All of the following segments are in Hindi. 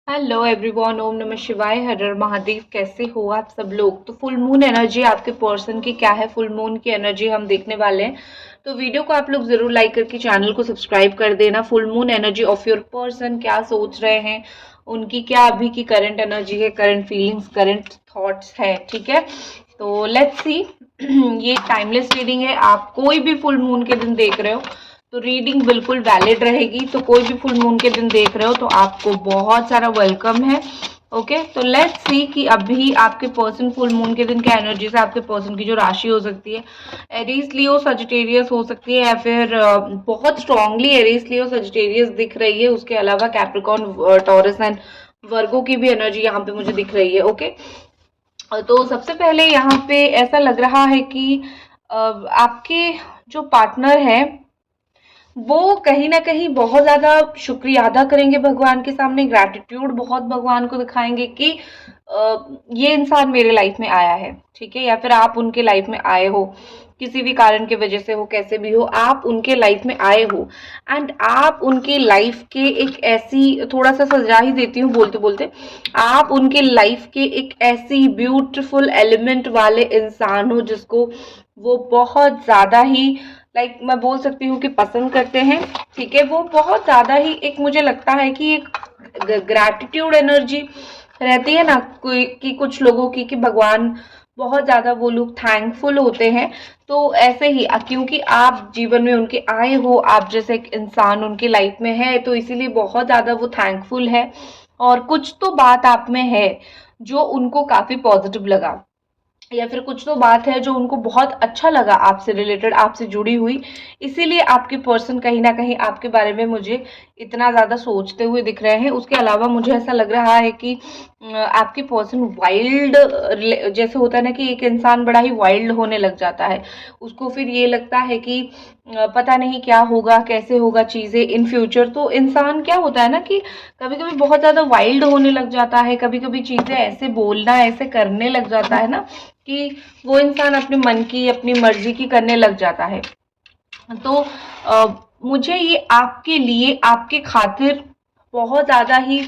हेलो एवरीवन, ओम नमः शिवाय, हर हर महादेव। कैसे हो आप सब लोग? तो फुल मून एनर्जी आपके पर्सन की क्या है, फुल मून की एनर्जी हम देखने वाले हैं। तो वीडियो को आप लोग जरूर लाइक करके चैनल को सब्सक्राइब कर देना। Full moon energy of your person, क्या सोच रहे हैं, उनकी क्या अभी की करंट एनर्जी है, करंट फीलिंग्स, करंट थॉट्स है। ठीक है, तो लेट्स सी। ये टाइमलेस रीडिंग है। आप कोई भी फुल मून के दिन देख रहे हो तो रीडिंग बिल्कुल वैलिड रहेगी। तो कोई भी फुल मून के दिन देख रहे हो तो आपको बहुत सारा वेलकम है। ओके, तो लेट्स सी कि अभी आपके पर्सन फुल मून के दिन क्या एनर्जी से आपके पर्सन की जो राशि हो सकती है। एरीज लियो सजिटेरियस हो सकती है, या फिर बहुत स्ट्रांगली एरीज लियो सजिटेरियस दिख रही है। उसके अलावा कैप्रिकॉर्न, टॉरस एंड वर्गो की भी एनर्जी यहाँ पे मुझे दिख रही है। ओके, तो सबसे पहले यहाँ पे ऐसा लग रहा है कि आपके जो पार्टनर है वो कहीं ना कहीं बहुत ज्यादा शुक्रिया अदा करेंगे भगवान के सामने, ग्रैटिट्यूड बहुत भगवान को दिखाएंगे कि ये इंसान मेरे लाइफ में आया है। ठीक है, या फिर आप उनके लाइफ में आए हो, किसी भी कारण की वजह से हो, कैसे भी हो, आप उनके लाइफ में आए हो। एंड आप उनके लाइफ के एक ऐसी, थोड़ा सा सजा ही देती हूँ बोलते बोलते, आप उनके लाइफ के एक ऐसी ब्यूटीफुल एलिमेंट वाले इंसान हो जिसको वो बहुत ज्यादा ही, लाइक मैं बोल सकती हूँ कि पसंद करते हैं। ठीक है, वो बहुत ज्यादा ही, एक मुझे लगता है कि एक ग्रैटिट्यूड एनर्जी रहती है ना कोई कि कुछ लोगों की, कि भगवान बहुत ज्यादा वो लोग थैंकफुल होते हैं। तो ऐसे ही क्योंकि आप जीवन में उनके आए हो, आप जैसे एक इंसान उनकी लाइफ में है, तो इसीलिए बहुत ज्यादा वो थैंकफुल है। और कुछ तो बात आप में है जो उनको काफी पॉजिटिव लगा, या फिर कुछ तो बात है जो उनको बहुत अच्छा लगा आपसे रिलेटेड, आपसे जुड़ी हुई। इसीलिए आपके पर्सन कहीं ना कहीं आपके बारे में मुझे इतना ज्यादा सोचते हुए दिख रहे हैं। उसके अलावा मुझे ऐसा लग रहा है कि आपके पर्सन वाइल्ड, जैसे होता है ना कि एक इंसान बड़ा ही वाइल्ड होने लग जाता है, उसको फिर ये लगता है कि पता नहीं क्या होगा, कैसे होगा चीजें इन फ्यूचर। तो इंसान क्या होता है ना कि कभी कभी बहुत ज्यादा वाइल्ड होने लग जाता है, कभी कभी चीजें ऐसे बोलना, ऐसे करने लग जाता है ना कि वो इंसान अपने मन की, अपनी मर्जी की करने लग जाता है। तो मुझे ये आपके लिए, आपके खातिर बहुत ज्यादा ही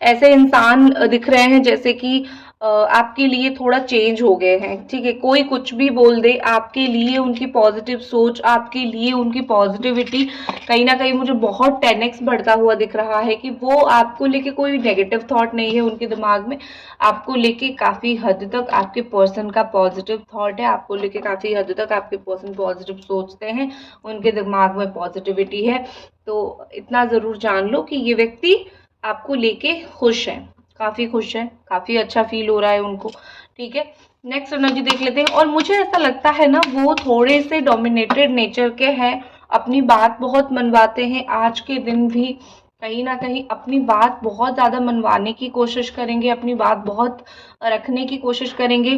ऐसे इंसान दिख रहे हैं जैसे कि आपके लिए थोड़ा चेंज हो गए हैं। ठीक है, कोई कुछ भी बोल दे, आपके लिए उनकी पॉजिटिव सोच, आपके लिए उनकी पॉजिटिविटी कहीं ना कहीं मुझे बहुत 10x बढ़ता हुआ दिख रहा है कि वो आपको लेके कोई नेगेटिव थॉट नहीं है उनके दिमाग में। आपको लेके काफी हद तक आपके पर्सन का पॉजिटिव थॉट है, आपको लेके काफी हद तक आपके पर्सन पॉजिटिव सोचते हैं, उनके दिमाग में पॉजिटिविटी है। तो इतना जरूर जान लो कि ये व्यक्ति आपको लेके खुश है, काफी खुश है, काफी अच्छा फील हो रहा है उनको। ठीक है, नेक्स्ट एनर्जी देख लेते हैं। और मुझे ऐसा लगता है ना वो थोड़े से डोमिनेटेड नेचर के हैं, अपनी बात बहुत मनवाते हैं। आज के दिन भी कहीं ना कहीं अपनी बात बहुत ज्यादा मनवाने की कोशिश करेंगे, अपनी बात बहुत रखने की कोशिश करेंगे,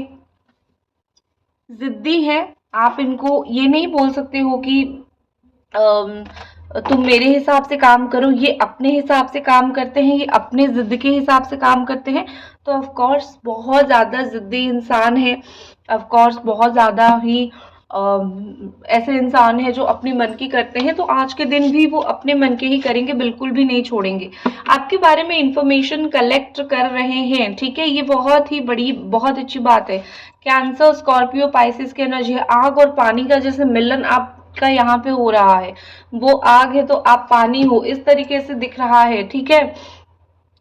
जिद्दी हैं। आप इनको ये नहीं बोल सकते हो कि तुम मेरे हिसाब से काम करो, ये अपने हिसाब से काम करते हैं, ये अपने जिद के हिसाब से काम करते हैं। तो ऑफ कोर्स बहुत ज्यादा जिद्दी इंसान है, ऑफ कोर्स बहुत ज्यादा ही ऐसे इंसान है जो अपने मन की करते हैं। तो आज के दिन भी वो अपने मन के ही करेंगे, बिल्कुल भी नहीं छोड़ेंगे। आपके बारे में इंफॉर्मेशन कलेक्ट कर रहे हैं। ठीक है, ये बहुत ही बड़ी, बहुत अच्छी बात है। कैंसर, स्कॉर्पियो, पाइसिस की एनर्जी है। आग और पानी का जैसे मिलन आपका यहाँ पे हो रहा है, वो आग है तो आप पानी हो, इस तरीके से दिख रहा है। ठीक है,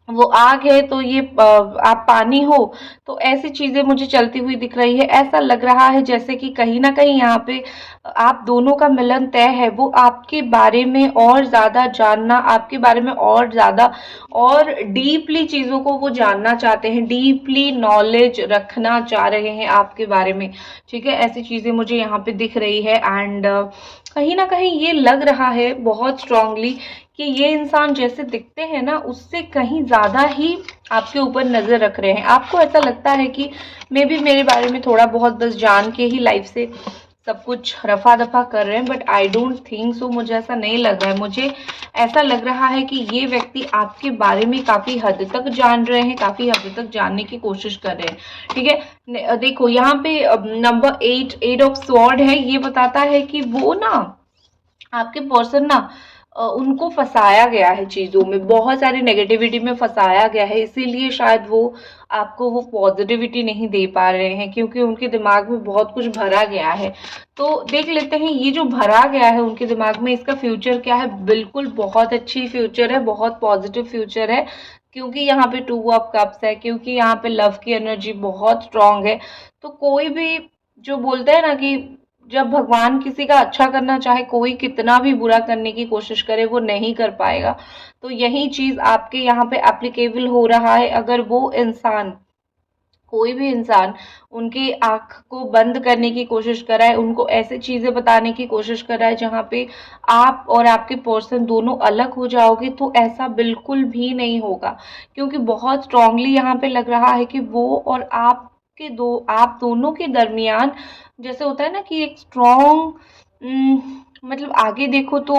वो आग है तो ये आप पानी हो। तो ऐसी चीजें मुझे चलती हुई दिख रही है। ऐसा लग रहा है जैसे कि कहीं ना कहीं यहाँ पे आप दोनों का मिलन तय है। वो आपके बारे में और ज्यादा जानना, आपके बारे में और ज्यादा और डीपली चीजों को वो जानना चाहते हैं, डीपली नॉलेज रखना चाह रहे हैं आपके बारे में। ठीक है, ऐसी चीजें मुझे यहाँ पे दिख रही है। एंड कहीं ना कहीं ये लग रहा है बहुत स्ट्रांगली कि ये इंसान जैसे दिखते हैं ना उससे कहीं ज्यादा ही आपके ऊपर नजर रख रहे हैं। आपको ऐसा लगता है कि मे बी मेरे बारे में थोड़ा बहुत बस जान के ही लाइफ से सब कुछ रफा दफा कर रहे हैं, but I don't think so. मुझे ऐसा नहीं लग रहा है। मुझे ऐसा लग रहा है कि ये व्यक्ति आपके बारे में काफी हद तक जान रहे हैं, काफी हद तक जानने की कोशिश कर रहे हैं। ठीक है, देखो यहाँ पे नंबर 8, 8 ऑफ स्वॉर्ड है। ये बताता है कि वो ना, आपके पर्सन ना उनको फंसाया गया है चीज़ों में, बहुत सारी नेगेटिविटी में फंसाया गया है, इसीलिए शायद वो आपको वो पॉजिटिविटी नहीं दे पा रहे हैं, क्योंकि उनके दिमाग में बहुत कुछ भरा गया है। तो देख लेते हैं ये जो भरा गया है उनके दिमाग में, इसका फ्यूचर क्या है। बिल्कुल बहुत अच्छी फ्यूचर है, बहुत पॉजिटिव फ्यूचर है, क्योंकि यहाँ पे टू ऑफ कप्स है, क्योंकि यहाँ पे लव की एनर्जी बहुत स्ट्रांग है। तो कोई भी जो बोलते हैं ना कि जब भगवान किसी का अच्छा करना चाहे, कोई कितना भी बुरा करने की कोशिश करे वो नहीं कर पाएगा। तो यही चीज आपके यहाँ पे एप्लीकेबल हो रहा है। अगर वो इंसान, कोई भी इंसान उनकी आंख को बंद करने की कोशिश कर रहा है, उनको ऐसे चीजें बताने की कोशिश कर रहा है जहाँ पे आप और आपके पर्सन दोनों अलग हो जाओगे, तो ऐसा बिल्कुल भी नहीं होगा, क्योंकि बहुत स्ट्रांगली यहाँ पे लग रहा है कि वो और आप दोनों के दरमियान जैसे होता है ना कि एक स्ट्रॉन्ग, मतलब आगे देखो तो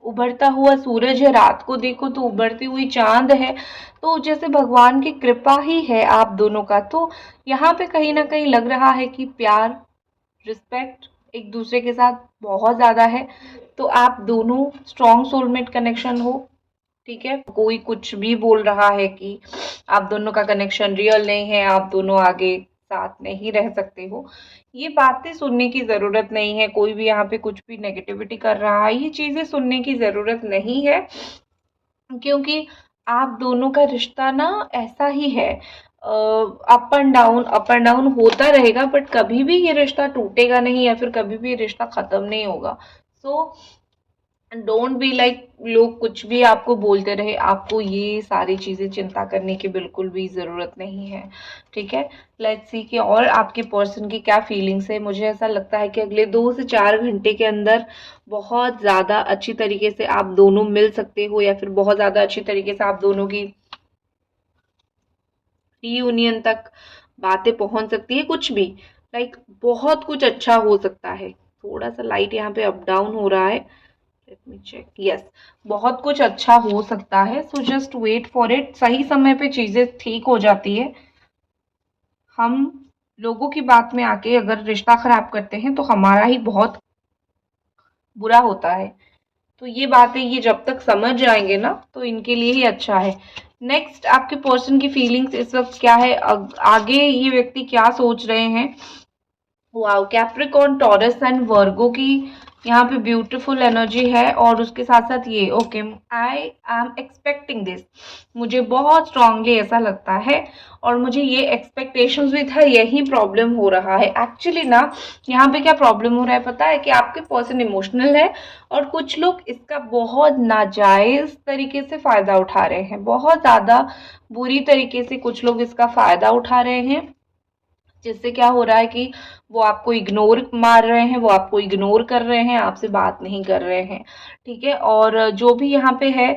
उभरता हुआ सूरज है, रात को देखो तो उभरती हुई चांद है। तो जैसे भगवान की कृपा ही है आप दोनों का। तो यहाँ पे कहीं ना कहीं लग रहा है कि प्यार, रिस्पेक्ट एक दूसरे के साथ बहुत ज्यादा है। तो आप दोनों स्ट्रॉन्ग सोलमेट कनेक्शन हो, ठीक है। कोई कुछ भी बोल रहा है कि आप दोनों का कनेक्शन रियल नहीं है, आप दोनों आगे साथ नहीं रह सकते हो, ये बातें सुनने की जरूरत नहीं है। कोई भी यहाँ पे कुछ भी नेगेटिविटी कर रहा है, ये चीजें सुनने की जरूरत नहीं है, क्योंकि आप दोनों का रिश्ता ना ऐसा ही है, अप एंड डाउन होता रहेगा, बट कभी भी ये रिश्ता टूटेगा नहीं, या फिर कभी भी ये रिश्ता खत्म नहीं होगा। सो डोंट बी लाइक, लोग कुछ भी आपको बोलते रहे, आपको ये सारी चीजें चिंता करने की बिल्कुल भी जरूरत नहीं है, ठीक है। लेट्स सी कि और आपके पर्सन की क्या फीलिंग्स है। मुझे ऐसा लगता है कि अगले 2 से 4 घंटे के अंदर बहुत ज्यादा अच्छी तरीके से आप दोनों मिल सकते हो, या फिर बहुत ज्यादा अच्छी तरीके से आप दोनों की रीयूनियन तक बातें पहुंच सकती है। कुछ भी लाइक बहुत कुछ अच्छा हो सकता है। थोड़ा सा लाइट यहाँ पे अप डाउन हो रहा है, लेट मी चेक, यस, बहुत कुछ अच्छा हो सकता है। So just wait for it, सही समय पे चीजें ठीक हो जाती है। हम लोगों की बात में आके अगर रिश्ता खराब करते हैं तो हमारा ही बहुत बुरा होता है। तो ये बातें, ये जब तक समझ जाएंगे ना तो इनके लिए ही अच्छा है। नेक्स्ट, आपके पर्सन की फीलिंग्स इस वक्त क्या है, आगे ये व्यक्ति क्या सोच रहे हैं। वाओ, कैप्रिकॉर्न, टॉरस एंड वर्गो की यहाँ पे ब्यूटीफुल एनर्जी है, और उसके साथ साथ ये okay, I am expecting this, मुझे बहुत स्ट्रांगली ऐसा लगता है, और मुझे ये एक्सपेक्टेशंस भी था, यही प्रॉब्लम हो रहा है एक्चुअली ना। यहाँ पे क्या प्रॉब्लम हो रहा है पता है, कि आपके पर्सन इमोशनल है, और कुछ लोग इसका बहुत नाजायज तरीके से फायदा उठा रहे हैं, बहुत ज्यादा बुरी तरीके से कुछ लोग इसका फायदा उठा रहे हैं, जिससे क्या हो रहा है कि वो आपको इग्नोर मार रहे हैं, वो आपको इग्नोर कर रहे हैं, आपसे बात नहीं कर रहे हैं, ठीक है। और जो भी यहाँ पे है,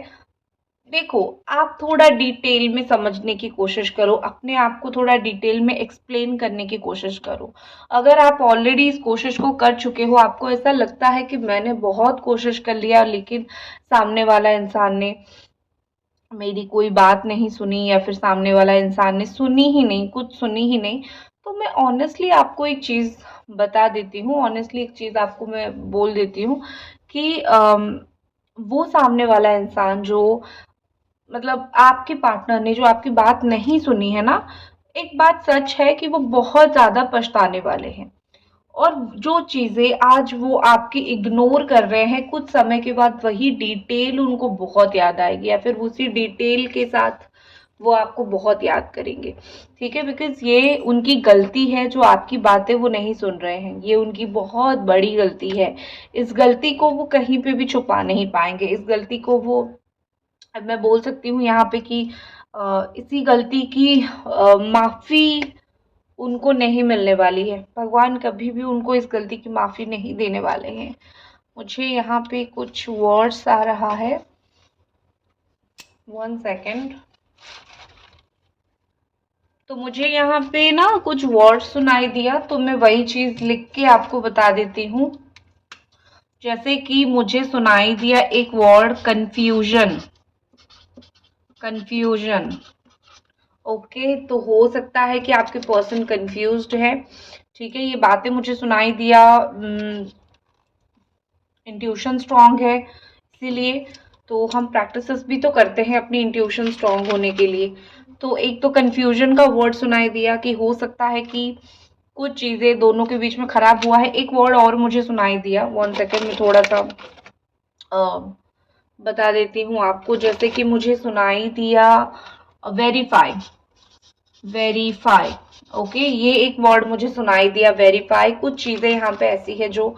देखो, आप थोड़ा डिटेल में समझने की कोशिश करो, अपने आप को थोड़ा डिटेल में एक्सप्लेन करने की कोशिश करो। अगर आप ऑलरेडी इस कोशिश को कर चुके हो, आपको ऐसा लगता है कि मैंने बहुत कोशिश कर लिया लेकिन सामने वाला इंसान ने मेरी कोई बात नहीं सुनी, या फिर सामने वाला इंसान ने सुनी ही नहीं, कुछ सुनी ही नहीं, तो मैं ऑनेस्टली आपको एक चीज बता देती हूँ, ऑनेस्टली एक चीज आपको मैं बोल देती हूँ कि वो सामने वाला इंसान जो, मतलब आपके पार्टनर ने जो आपकी बात नहीं सुनी है ना, एक बात सच है कि वो बहुत ज्यादा पछताने वाले हैं। और जो चीजें आज वो आपकी इग्नोर कर रहे हैं, कुछ समय के बाद वही डिटेल उनको बहुत याद आएगी, या फिर उसी डिटेल के साथ वो आपको बहुत याद करेंगे, ठीक है। बिकॉज ये उनकी गलती है, जो आपकी बातें वो नहीं सुन रहे हैं, ये उनकी बहुत बड़ी गलती है। इस गलती को वो कहीं पे भी छुपा नहीं पाएंगे, इस गलती को वो, अब मैं बोल सकती हूँ यहाँ पे कि इसी गलती की माफी उनको नहीं मिलने वाली है। भगवान कभी भी उनको इस गलती की माफी नहीं देने वाले हैं। मुझे यहाँ पे कुछ वर्ड्स आ रहा है, 1 सेकेंड। तो मुझे यहाँ पे ना कुछ वर्ड्स सुनाई दिया, तो मैं वही चीज लिख के आपको बता देती हूँ। जैसे कि मुझे सुनाई दिया एक वर्ड, कंफ्यूजन, कंफ्यूजन। ओके, तो हो सकता है कि आपके पर्सन कंफ्यूज्ड है, ठीक है। ये बातें मुझे सुनाई दिया, इंट्यूशन स्ट्रांग है, इसीलिए तो हम प्रैक्टिसेस भी तो करते हैं अपनी इंट्यूशन स्ट्रांग होने के लिए। तो एक तो कंफ्यूजन का वर्ड सुनाई दिया कि हो सकता है कि कुछ चीजें दोनों के बीच में खराब हुआ है। एक वर्ड और मुझे सुनाई दिया, 1 सेकेंड में थोड़ा सा बता देती हूँ आपको। जैसे कि मुझे सुनाई दिया वेरीफाई, वेरीफाई। ओके, ये एक वर्ड मुझे सुनाई दिया, वेरीफाई। कुछ चीजें यहाँ पे ऐसी है जो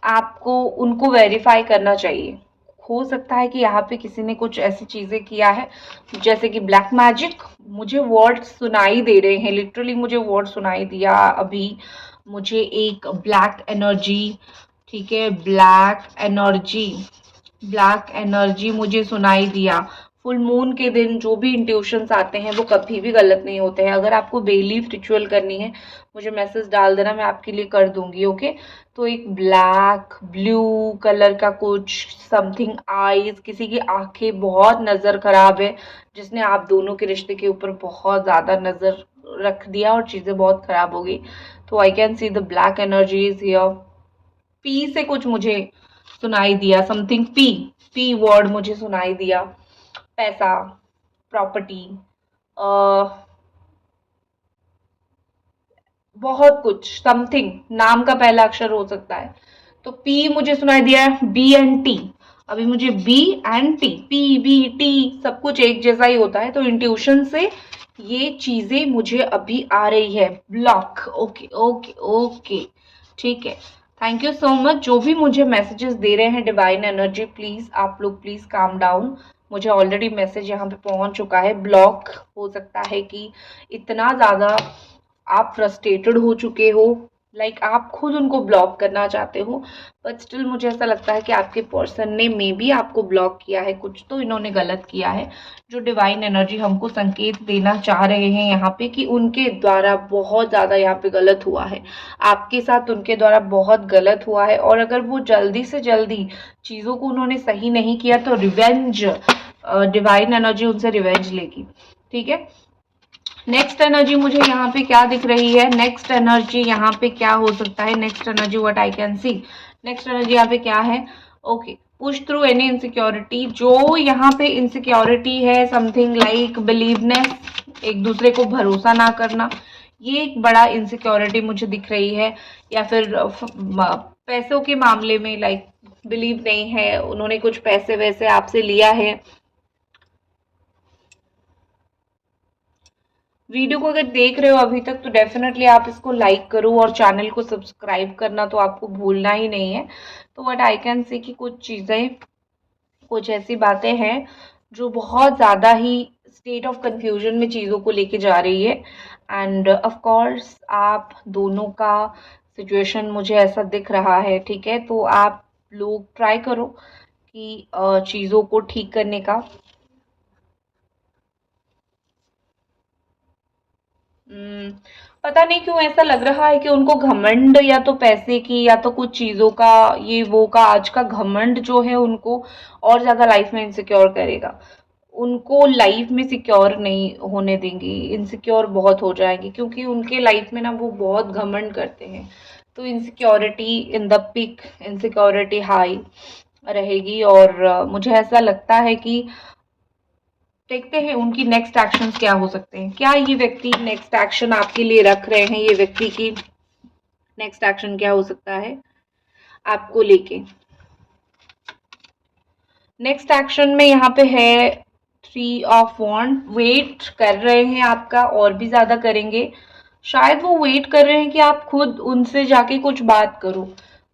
आपको उनको वेरीफाई करना चाहिए। हो सकता है कि यहाँ पे किसी ने कुछ ऐसी चीजें किया है जैसे कि ब्लैक मैजिक। मुझे वर्ड सुनाई दे रहे हैं, लिटरली मुझे वर्ड सुनाई दिया अभी। मुझे एक ब्लैक एनर्जी, ठीक है, ब्लैक एनर्जी, ब्लैक एनर्जी मुझे सुनाई दिया। फुल मून के दिन जो भी इंट्यूशंस आते हैं वो कभी भी गलत नहीं होते हैं। अगर आपको बेलीफ रिचुअल करनी है मुझे मैसेज डाल देना, मैं आपके लिए कर दूंगी। ओके, तो एक ब्लैक ब्लू कलर का कुछ समथिंग, आईज, किसी की आंखें, बहुत नजर खराब है जिसने आप दोनों के रिश्ते के ऊपर बहुत ज्यादा नजर रख दिया और चीजें बहुत खराब हो गई। तो I can see the black energies here. P से कुछ मुझे सुनाई दिया, समथिंग पी, पी वर्ड मुझे सुनाई दिया। पैसा, प्रॉपर्टी, बहुत कुछ, समथिंग, नाम का पहला अक्षर हो सकता है। तो पी मुझे सुनाई दिया है, बी एंड टी। अभी मुझे B and T, P B T सब कुछ एक जैसा ही होता है। तो इंट्यूशन से ये चीजें मुझे अभी आ रही है। ब्लॉक, ओके ओके ओके, ठीक है। Thank you so much. जो भी मुझे मैसेजेस दे रहे हैं डिवाइन एनर्जी, प्लीज आप लोग प्लीज काम डाउन। मुझे ऑलरेडी मैसेज यहाँ पे पहुंच चुका है। ब्लॉक हो सकता है कि इतना ज्यादा आप फ्रस्ट्रेटेड हो चुके हो, लाइक आप खुद उनको ब्लॉक करना चाहते हो, बट स्टिल मुझे ऐसा लगता है कि आपके पर्सन ने मे बी आपको ब्लॉक किया है। कुछ तो इन्होंने गलत किया है जो डिवाइन एनर्जी हमको संकेत देना चाह रहे हैं यहाँ पे कि उनके द्वारा बहुत ज्यादा यहाँ पे गलत हुआ है, आपके साथ उनके द्वारा बहुत गलत हुआ है। और अगर वो जल्दी से जल्दी चीजों को उन्होंने सही नहीं किया तो रिवेंज, डिवाइन एनर्जी उनसे रिवेंज लेगी। ठीक है, नेक्स्ट एनर्जी मुझे यहाँ पे क्या दिख रही है? नेक्स्ट एनर्जी यहाँ पे क्या हो सकता है? Next energy what I can see, next energy यहाँ पे क्या है? Okay, push through any insecurity. जो यहाँ पे इनसिक्योरिटी है, समथिंग लाइक बिलीवनेस, एक दूसरे को भरोसा ना करना, ये एक बड़ा इनसिक्योरिटी मुझे दिख रही है। या फिर पैसों के मामले में, लाइक बिलीव नहीं है, उन्होंने कुछ पैसे वैसे आपसे लिया है। वीडियो को अगर देख रहे हो अभी तक तो डेफिनेटली आप इसको लाइक करो और चैनल को सब्सक्राइब करना तो आपको भूलना ही नहीं है। तो व्हाट आई कैन से कि कुछ चीज़ें, कुछ ऐसी बातें हैं जो बहुत ज़्यादा ही स्टेट ऑफ कंफ्यूजन में चीज़ों को लेके जा रही है। एंड ऑफ कोर्स आप दोनों का सिचुएशन मुझे ऐसा दिख रहा है, ठीक है। तो आप लोग ट्राई करो कि चीज़ों को ठीक करने का। पता नहीं क्यों ऐसा लग रहा है कि उनको घमंड, या तो पैसे की या तो कुछ चीजों का, ये वो का, आज का घमंड जो है उनको और ज्यादा लाइफ में इनसिक्योर करेगा। उनको लाइफ में सिक्योर नहीं होने देंगी, इनसिक्योर बहुत हो जाएंगी क्योंकि उनके लाइफ में ना वो बहुत घमंड करते हैं। तो insecurity in the peak, insecurity high रहेगी। और मुझे ऐसा लगता है कि देखते हैं उनकी नेक्स्ट एक्शंस क्या हो सकते हैं। क्या ये व्यक्ति नेक्स्ट एक्शन आपके लिए रख रहे हैं? ये व्यक्ति की नेक्स्ट एक्शन क्या हो सकता है आपको लेके? नेक्स्ट एक्शन में यहाँ पे है 3 ऑफ वॉन्ड। वेट कर रहे हैं आपका, और भी ज्यादा करेंगे। शायद वो वेट कर रहे हैं कि आप खुद उनसे जाके कुछ बात करो,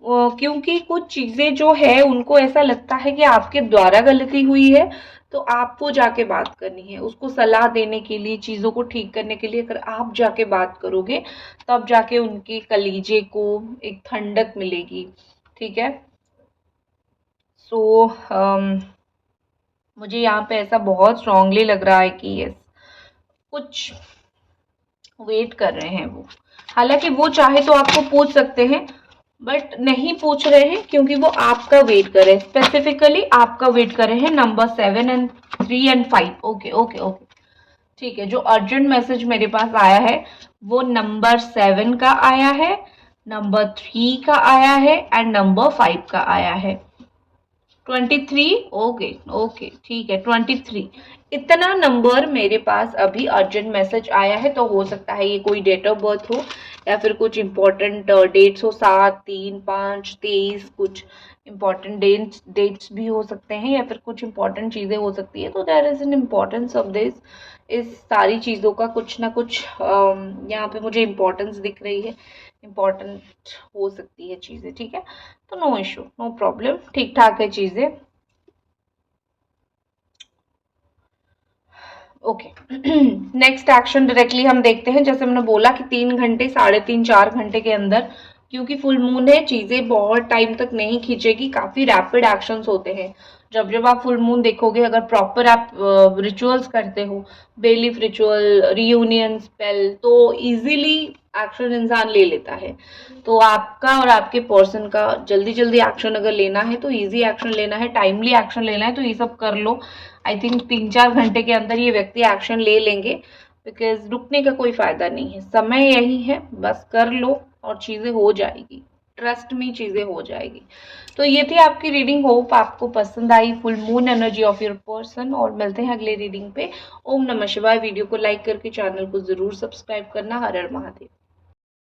क्योंकि कुछ चीजें जो है उनको ऐसा लगता है कि आपके द्वारा गलती हुई है। तो आपको जाके बात करनी है, उसको सलाह देने के लिए, चीजों को ठीक करने के लिए अगर आप जाके बात करोगे तब जाके उनके कलीजे को एक ठंडक मिलेगी। ठीक है, सो मुझे यहाँ पे ऐसा बहुत स्ट्रांगली लग रहा है कि यस, कुछ वेट कर रहे हैं वो। हालांकि वो चाहे तो आपको पूछ सकते हैं, बट नहीं पूछ रहे हैं क्योंकि वो आपका वेट कर रहे हैं, स्पेसिफिकली आपका वेट कर रहे हैं। Number 7 and 3 and 5। Okay okay okay, ठीक है। जो अर्जेंट मैसेज मेरे पास आया है वो नंबर 7 का आया है, नंबर 3 का आया है एंड नंबर 5 का आया है। 23, ओके ओके ठीक है 23, इतना नंबर मेरे पास अभी अर्जेंट मैसेज आया है। तो हो सकता है ये कोई डेट ऑफ बर्थ हो या फिर कुछ इंपॉर्टेंट डेट्स हो, 7, 3, 5, 23, कुछ इंपॉर्टेंट डेट्स भी हो सकते हैं या फिर कुछ इंपॉर्टेंट चीज़ें हो सकती है। तो there is an importance of this, इस सारी चीज़ों का कुछ ना कुछ यहाँ पे मुझे इम्पोर्टेंस दिख रही है, इम्पोर्टेंट हो सकती है चीज़ें, ठीक है। तो नो इशू, नो प्रॉब्लम, ठीक ठाक है चीज़ें। ओके नेक्स्ट एक्शन डायरेक्टली हम देखते हैं। जैसे मैंने बोला कि 3 घंटे, 3.5 4 घंटे के अंदर, क्योंकि फुल मून है, चीजें बहुत टाइम तक नहीं खींचेगी, काफी रैपिड एक्शंस होते हैं। जब जब आप फुल मून देखोगे, अगर प्रॉपर आप रिचुअल्स करते हो, बेलीफ रिचुअल, रियूनियन स्पेल, तो इजीली एक्शन इंसान ले लेता है। तो आपका और आपके पर्सन का जल्दी जल्दी एक्शन अगर लेना है तो इजी एक्शन लेना है, टाइमली एक्शन लेना है, तो ये सब कर लो। आई थिंक 3 4 घंटे के अंदर ये व्यक्ति एक्शन ले लेंगे, बिकॉज रुकने का कोई फायदा नहीं है, समय यही है, बस कर लो और चीजें हो जाएगी, ट्रस्ट में चीजें हो जाएगी। तो ये थी आपकी रीडिंग, होप आपको पसंद आई, full moon energy of your person. और मिलते हैं अगले रीडिंग पे। ओम नमः शिवाय। वीडियो को लाइक करके चैनल को जरूर सब्सक्राइब करना। हर हर महादेव।